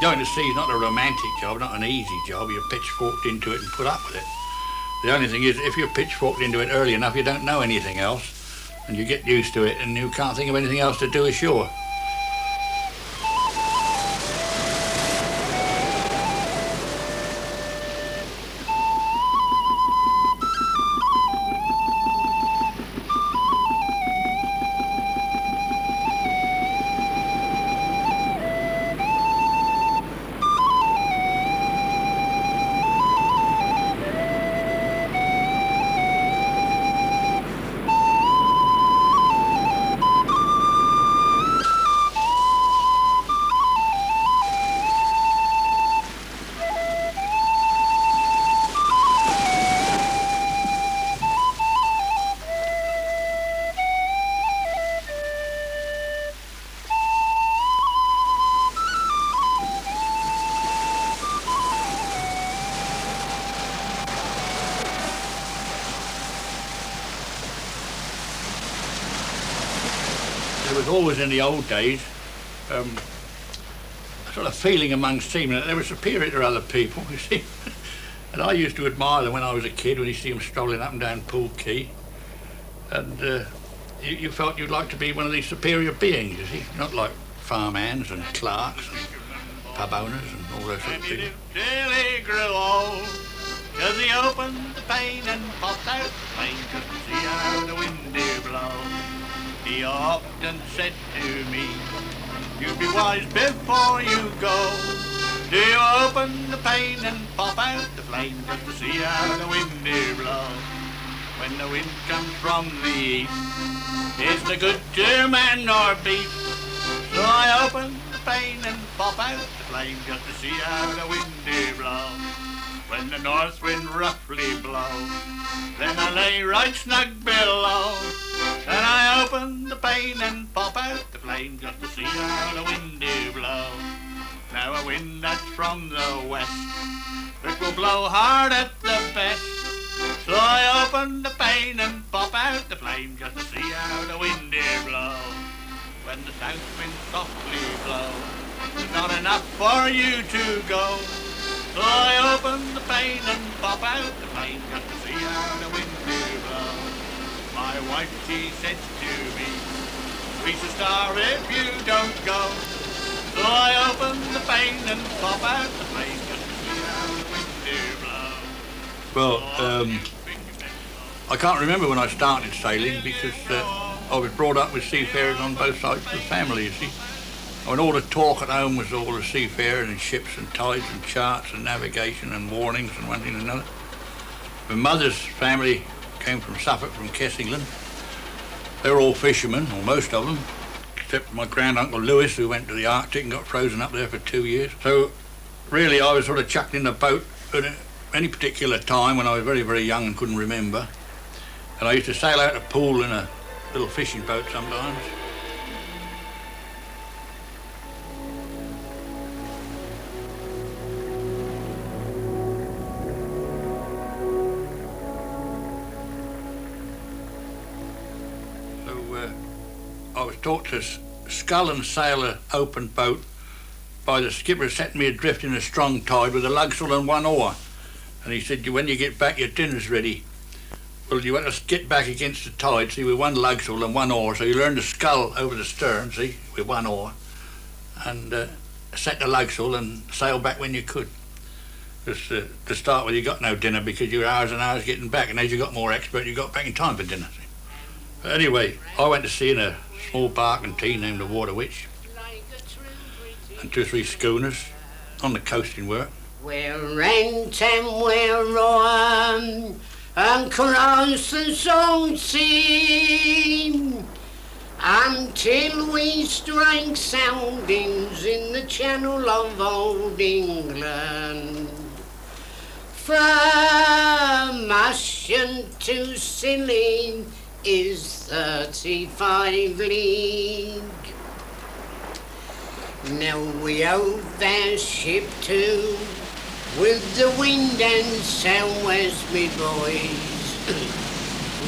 Going to sea is not a romantic job, not an easy job. You're pitchforked into it and put up with it. The only thing is, if you're pitchforked into it early enough, you don't know anything else, and you get used to it, and you can't think of anything else to do ashore. There was always, in the old days, a sort of feeling among seamen that they were superior to other people, you see. And I used to admire them when I was a kid, when you see them strolling up and down Poole Quay. And you felt you'd like to be one of these superior beings, you see, not like farmhands and clerks and pub owners and all those sort of people. Till he grew old, 'cause he opened the pane and popped out the flame just to see how the wind do blow. He often said to me, "You be wise before you go. Do you open the pane and pop out the flame just to see how the wind do blow? When the wind comes from the east, is the good to man or beast? So I open the pane and pop out the flame just to see how the wind do blow. When the north wind roughly blows, then I lay right snug below. And I open the pane and pop out the flame just to see how the wind do blow. Now a wind that's from the west, it will blow hard at the best. So I open the pane and pop out the flame just to see how the wind do blow. When the south wind softly blows, there's not enough for you to go. So I open the pane and pop out the flame just to see how the wind do blow. My wife, she said to me, "We shall starve if you don't go." So I open the pane and pop out the flame just to see how the wind do blow. Well, I can't remember when I started sailing because I was brought up with seafarers on both sides of the family, you see. I mean, all the talk at home was all the seafaring and ships and tides and charts and navigation and warnings and one thing and another. My mother's family came from Suffolk, from Kessingland. They were all fishermen, or most of them, except my granduncle Lewis, who went to the Arctic and got frozen up there for 2 years. So really I was sort of chucked in the boat at any particular time when I was very, very young and couldn't remember. And I used to sail out to Poole in a little fishing boat sometimes. I was taught to scull and sail an open boat by the skipper setting me adrift in a strong tide with a lugsail and one oar. And he said, "When you get back, your dinner's ready." Well, you want to get back against the tide, see, with one lugsail and one oar. So you learn to scull over the stern, see, with one oar, and set the lugsail and sail back when you could. Just to start with, you got no dinner because you were hours and hours getting back, and as you got more expert, you got back in time for dinner. See? But anyway, I went to sea in a small barkentine named the Water Witch, and 2 or 3 schooners on the coasting work. We'll rent and we'll roar and cross the salt sea until we strike soundings in the channel of old England. From Ushant to Scilly is 35 league. Now we hove our ship to with the wind and southwest, me boys.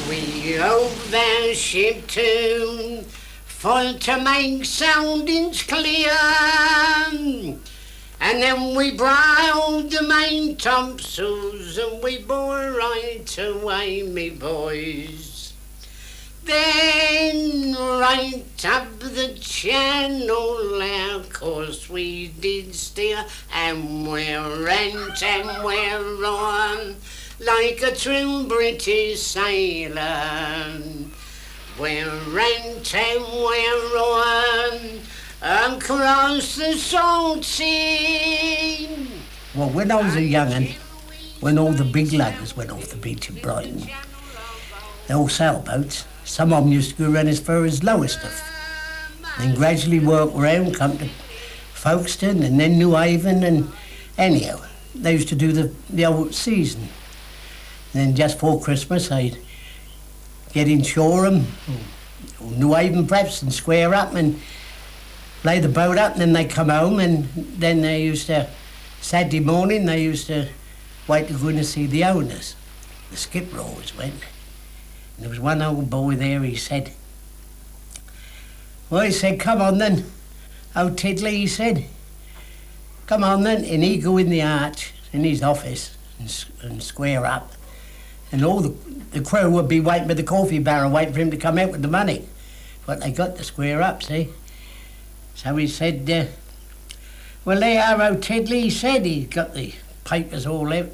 We hove our ship to for to make soundings clear, And then we brailed the main topsails and we bore right away, me boys. Then right up the channel our course we did steer, and we're rent and we're on like a true British sailor. We're rent and we're on across the salt sea. Well, when I was a young'un, when all the big luggers went off the beach at Brighton, they all sailboats, some of them used to go around as far as Lowestoft, then gradually work round, come to Folkestone and then New Haven, and anyhow, they used to do the old season. And then just before Christmas, they'd get in Shoreham, or New Haven perhaps, and square up and lay the boat up, and then they come home, and then they used to, Saturday morning, they used to wait to go in to see the owners. The skipper always went. And there was one old boy there, he said, come on then, old Tiddly, he said, come on then, and he'd go in the arch, in his office, and square up, and all the crew would be waiting with the coffee barrel, waiting for him to come out with the money. But they got to square up, see? So he said, well, there are, old Tiddly, he said, he got the papers all out,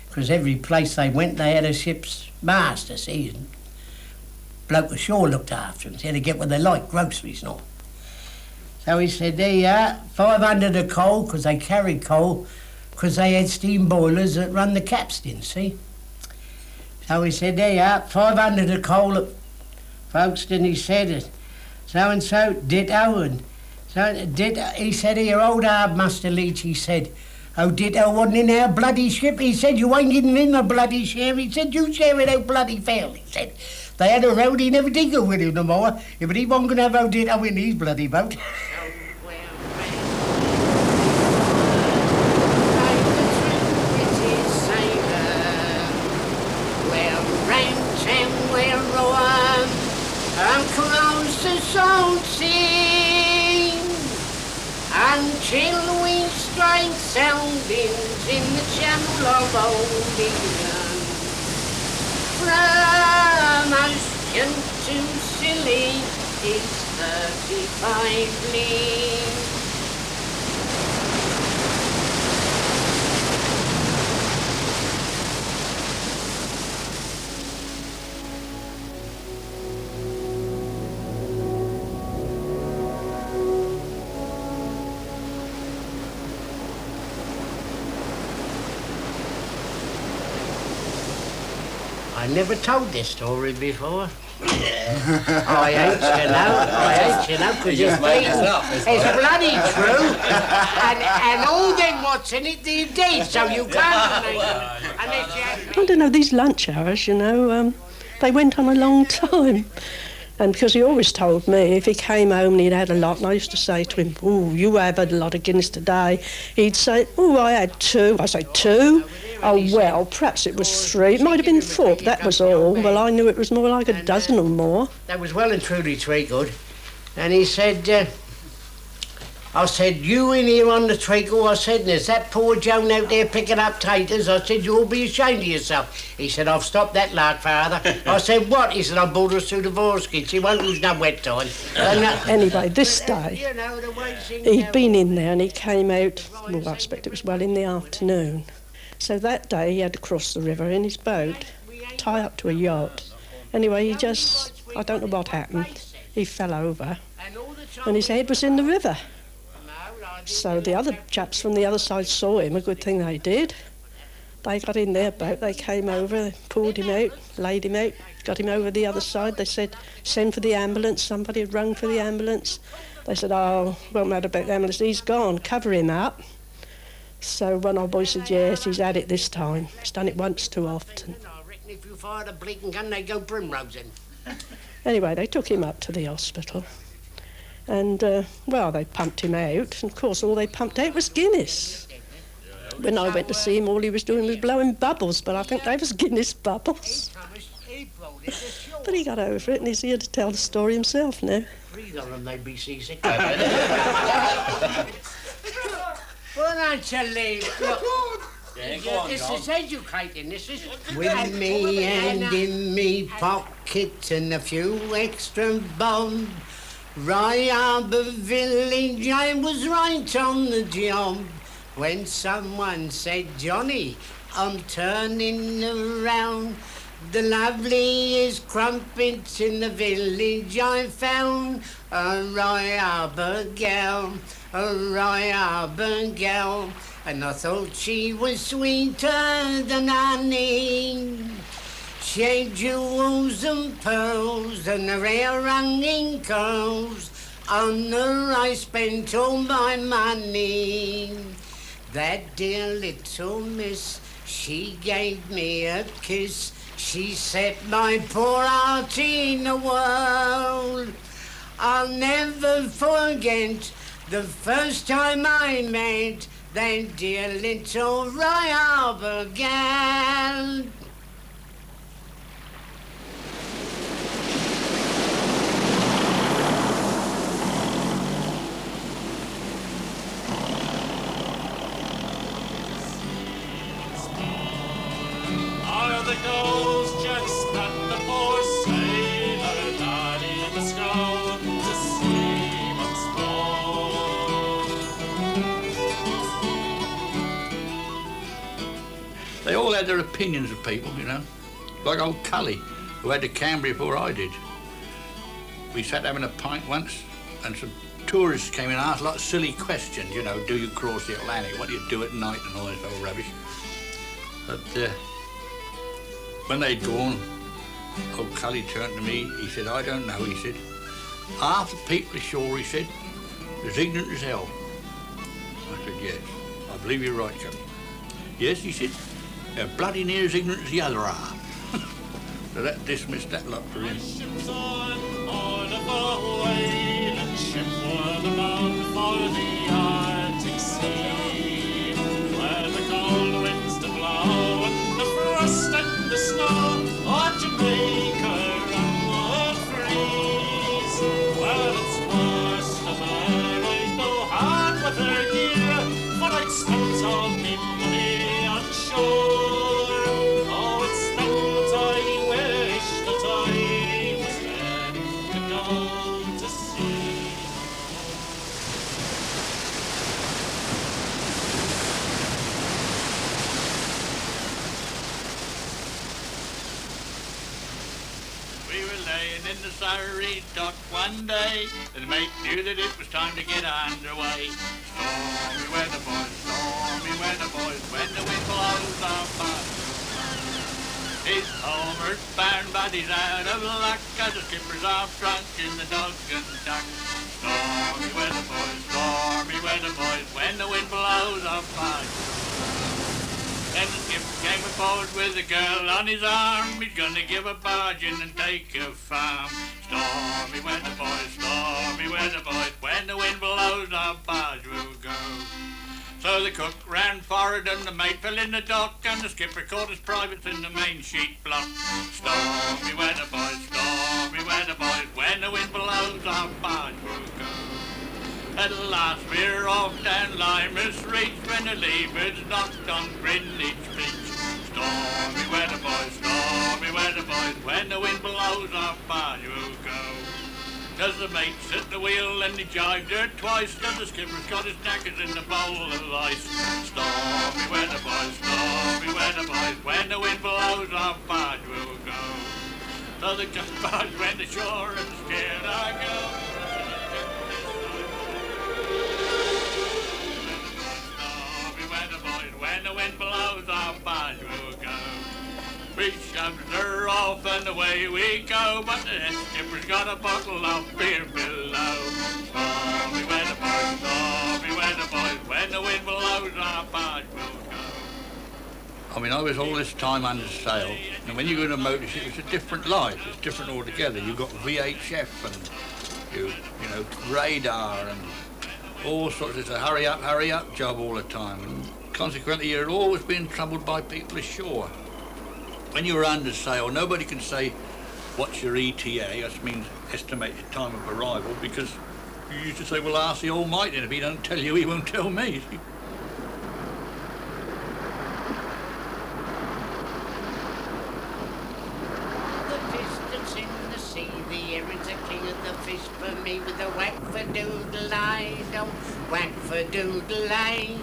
because every place they went, they had a ship's master, see, and bloke ashore looked after them, so they get what they like, groceries and all. So he said, there you are, 500 of coal, because they carried coal, because they had steam boilers that run the capstan, see? So he said, there you are, 500 of coal at Folkestone, he said, so-and-so, ditto, and so ditto. He said, here, old hard Master Leach, he said, oh, ditto wasn't in our bloody ship. He said, you ain't getting in the bloody share. He said, you share it out bloody fair. He said, they had a road, he never did go with him no more. Yeah, but he wasn't going to have old ditto in his bloody boat. Across the salt sea until we strike soundings in the channel of Old England. From Ocean to Scilly is 35 leagues. I never told this story before. I hate you know, because it's bloody true. And all them what's in it, they did, so you can't make it. I don't know, these lunch hours, you know, they went on a long time. And because he always told me if he came home and he'd had a lot, and I used to say to him, oh, you have had a lot of Guinness today. He'd say, oh, I had 2. I say, 2? Oh, well, perhaps it was 3. It might have been 4, but that was all. Well, I knew it was more like a dozen or more. That was well and truly 3 good. And he said, I said, you in here on the treacle? I said, there's that poor Joan out there picking up taters. I said, you'll be ashamed of yourself. He said, I've stopped that lark, Father. I said, what? He said, I bought her a suit of oilskins. She won't lose no wet time. Anyway, this day, he'd been in there and he came out, well, I expect it was well in the afternoon. So that day he had to cross the river in his boat, tie up to a yacht. Anyway, he just, I don't know what happened. He fell over and his head was in the river. So the other chaps from the other side saw him, a good thing they did. They got in their boat, they came over, they pulled him out, laid him out, got him over the other side. They said, send for the ambulance. Somebody had rung for the ambulance. They said, oh, won't matter about the ambulance, he's gone, cover him up. So one old boy said, yes, he's had it this time. He's done it once too often. I reckon if you fired a blinking gun, they'd go primrosing. Anyway, they took him up to the hospital. And, well, they pumped him out. And, of course, all they pumped out was Guinness. When I went to see him, all he was doing was blowing bubbles, but I think they was Guinness bubbles. But he got over it, and he's here to tell the story himself now. Breathe on them, they'd be seasick. Well, naturally. Look, Yeah, go on, this John. is educating, this is. With me hand in me pocket and a few extra bob, Rye Harbour Village, I was right on the job. When someone said, Johnny, I'm turning around, the loveliest crumpets in the village I found. A Rye Harbour gal, a Rye Harbour gal, and I thought she was sweeter than honey. She had jewels and pearls and her hair hung in curls. On her I spent all my money. That dear little miss, she gave me a kiss. She set my poor heart in a whirl. I'll never forget the first time I met that dear little Rye Harbour gal. Are the ghosts just that the poor sailor laddie must go to sea once more? They all had their opinions of people, you know. Like old Cully, who had to Cambria before I did. We sat having a pint once, and some tourists came in and asked a lot of silly questions, you know, do you cross the Atlantic, what do you do at night, and all this old rubbish. But when they'd gone, old Cully turned to me, he said, I don't know, he said. Half the people ashore, he said, as ignorant as hell. I said, yes, I believe you're right, Cully. Yes, he said, they're bloody near as ignorant as the other half. So that dismissed that lot for him. Ships on a whaling ship were bound for the Arctic Sea, where the cold winds to blow and the frost and the snow ought to make her would freeze. Well, it's worse than I'd go hard with her gear, for I'd spent all me money on shore. Oh, it's then that I wish that I was then to go to sea. We were laying in the Surrey dock one day, and the mate knew that it was time to get underway. Stormy weather, boys, when the wind blows up us. His homeward bound, but he's out of luck, as the skipper's off drunk in the dog and duck. Stormy weather, boys, when the wind blows up us. Then the skipper came aboard with a girl on his arm. He's gonna give a bargain and take a farm. Stormy weather, boys, when the wind blows, our barge will go. So the cook ran forward and the mate fell in the dock, and the skipper caught his privates in the main sheet block. Stormy weather, boys, when the wind blows, our barge will go. At last we're off down Limehouse Reach, when the leeward's knocked on Greenwich Beach. Stormy weather, boys, when the wind blows, our barge will go. Does the mate sit the wheel and he jibed her twice, cause the skipper's got his knackers in the bowl of ice. Stormy weather, boys, when the wind blows, our barge will go. So the barge went ashore and scared our girl. When the wind blows, our barge will go. We shoved her off and away we go, but the skipper's got a bottle of beer below. Stormy weather, boys, when the wind blows, our barge will go. I mean, I was all this time under sail, and when you go in a motor ship, it's a different life. It's different altogether. You've got VHF and you know, radar and all sorts. It's a hurry up job all the time. And consequently, you're always being troubled by people ashore. When you're under sail, nobody can say, what's your ETA? That means estimated time of arrival, because you used to say, well, ask the Almighty, and if he don't tell you, he won't tell me. me with a whack for doodle-eye, don't whack for doodle-eye.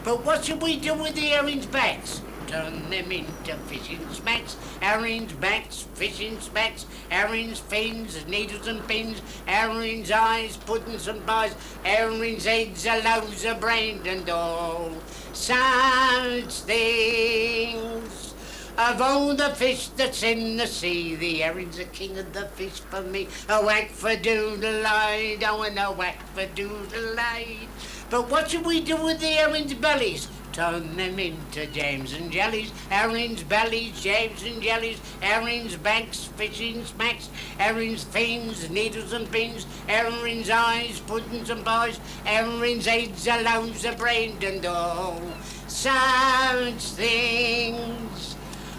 But what should we do with the herrings' backs? Turn them into fishing smacks, herrings' backs, fishing smacks, herrings' fins, needles and pins, herrings' eyes, puddings and pies, herrings' heads, loaves of brains and all such things. Of all the fish that's in the sea, the herring's the king of the fish for me. A whack for doodle-eye, oh, and a whack for doodle-eye. But what should we do with the herrings' bellies? Turn them into jams and jellies, herrings' bellies, jams and jellies, herrings' banks, fishing smacks, herrings' fins, needles and pins, herrings' eyes, puddings and pies, herrings' heads, loaves of brains and all such things.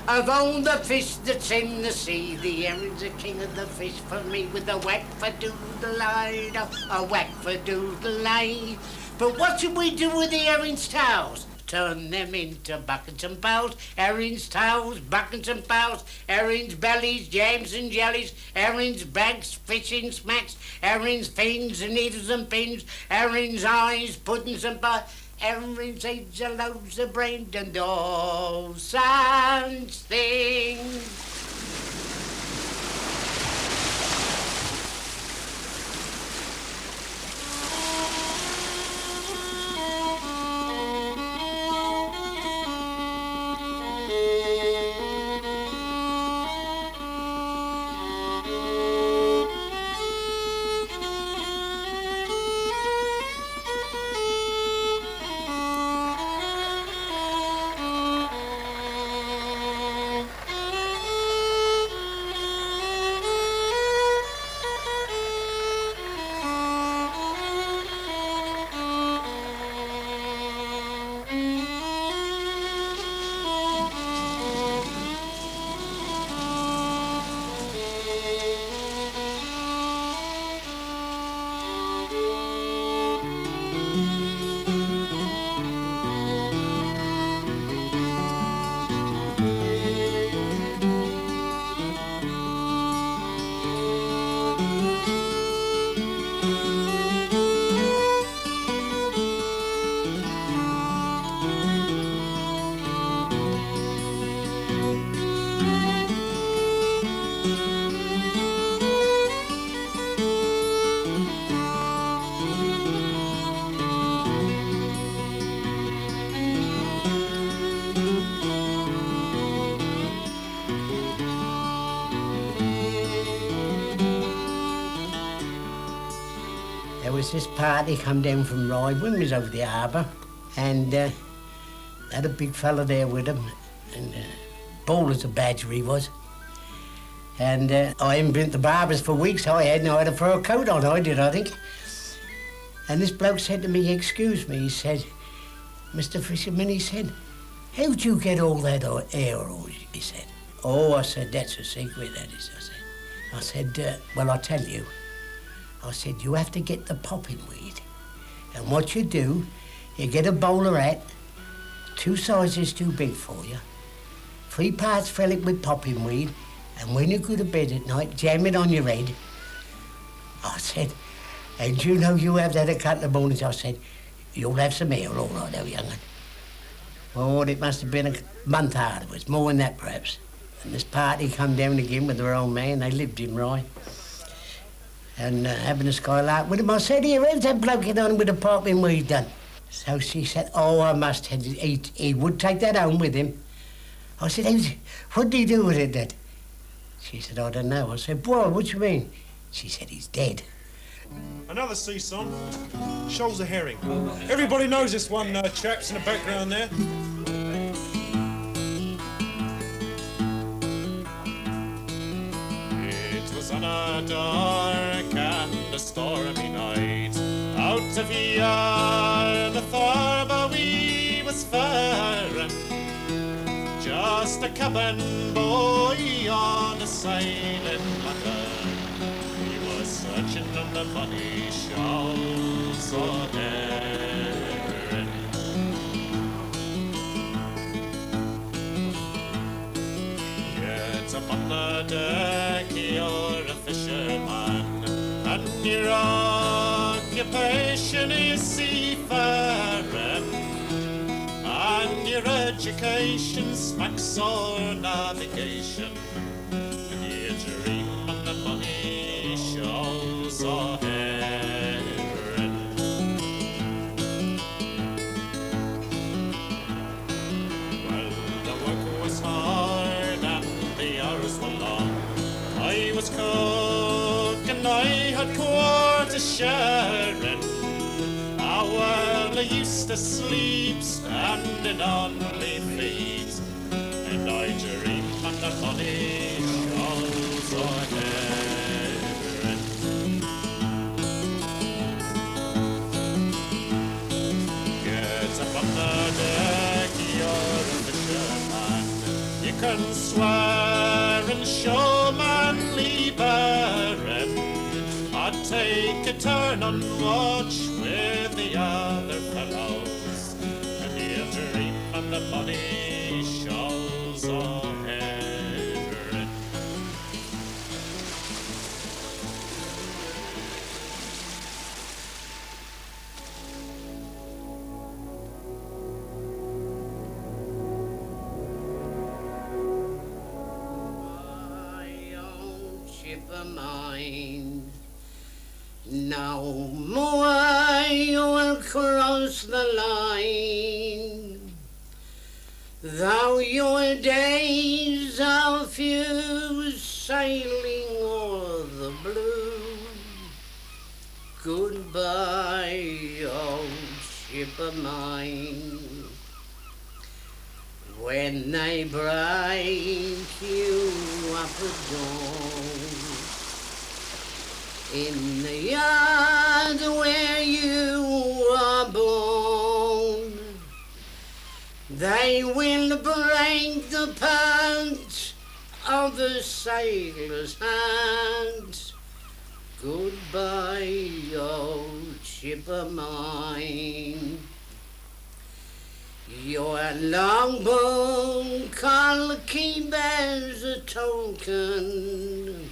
Of all the fish that's in the sea, the herring's the king of the fish for me, with a whack for doodle-eye, a whack for doodle-eye. But what should we do with the herring's tails? Turn them into buckets and pails, herrings' tails, buckets and pails, herrings' bellies, jams and jellies, herrings' bags, fishing smacks, herrings' fins and needles and pins, herrings' eyes, puddings and pies, herrings' heads, loaves of brains and all such things. There was this party come down from Rye when we was over the harbour, and had a big fella there with him, and bald as a badger he was. And I hadn't been to the barber's for weeks. I had a fur coat on, I did, I think. And this bloke said to me, "Excuse me," he said, "Mr. Fisherman," he said, "how'd you get all that hair?" He said. "Oh," I said, "that's a secret, that is," I said, "Well, I'll tell you." I said, "You have to get the popping weed. And what you do, you get a bowler hat, 2 sizes too big for you, 3 parts fill it with popping weed, and when you go to bed at night, jam it on your head." I said, "And you know you have that a couple of mornings," I said, "you'll have some hair all right, though, young un." Oh, it must have been a month afterwards, more than that perhaps. And this party come down again with their old man. They lived in Rye. And having a skylark with him, I said, "Here, how's that bloke get on with the popping weed done?" So she said, "Oh, I must have it. He would take that home with him." I said, "What did he do with it then?" She said, "I don't know." I said, "Boy, what do you mean?" She said, "He's dead." Another sea song, Shoals of Herring. Everybody knows this one, chaps in the background there. It was on a dark and a stormy night, out of here the Thurber we was faring, just a cabin boy on a sailing matter. We were searching on the bonny shoals of Erin. Yet upon the deck you're a fisherman, and Your occupation is seafaring, and your education smacks or navigation, and you dream of the money shows or herring. Well, the work was hard and the hours were long. I was cooking, I had quarter sharing. How well I used to sleep standing on my feet, and I dreamed of the money shows or herring. Get up on the deck, you're a fisherman. You can swear and show manly bearing. I'd take a turn on watch with the other fellows, and you dream of the money shows or herring. My old ship of mine, no more you will cross the line, though your days are few sailing o'er the blue. Goodbye, old ship of mine. When they break you up at dawn in the yard where you are born, they will break the part of the sailor's heart. Goodbye, old ship of mine. Your longboat I'll keep as a token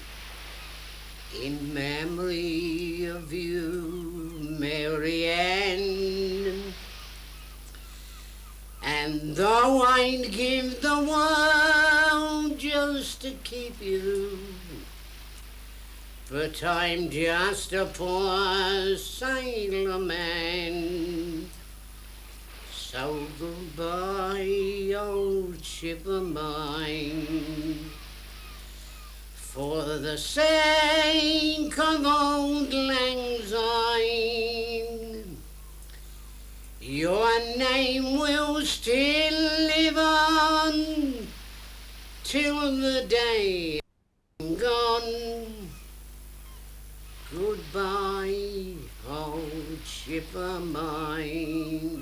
in memory of you, Mary Ann. And though I'd give the world just to keep you, but I'm just a poor sailor man. So goodbye, old ship of mine. For the sake of old lang syne, your name will still live on till the day I'm gone. Goodbye, old ship of mine.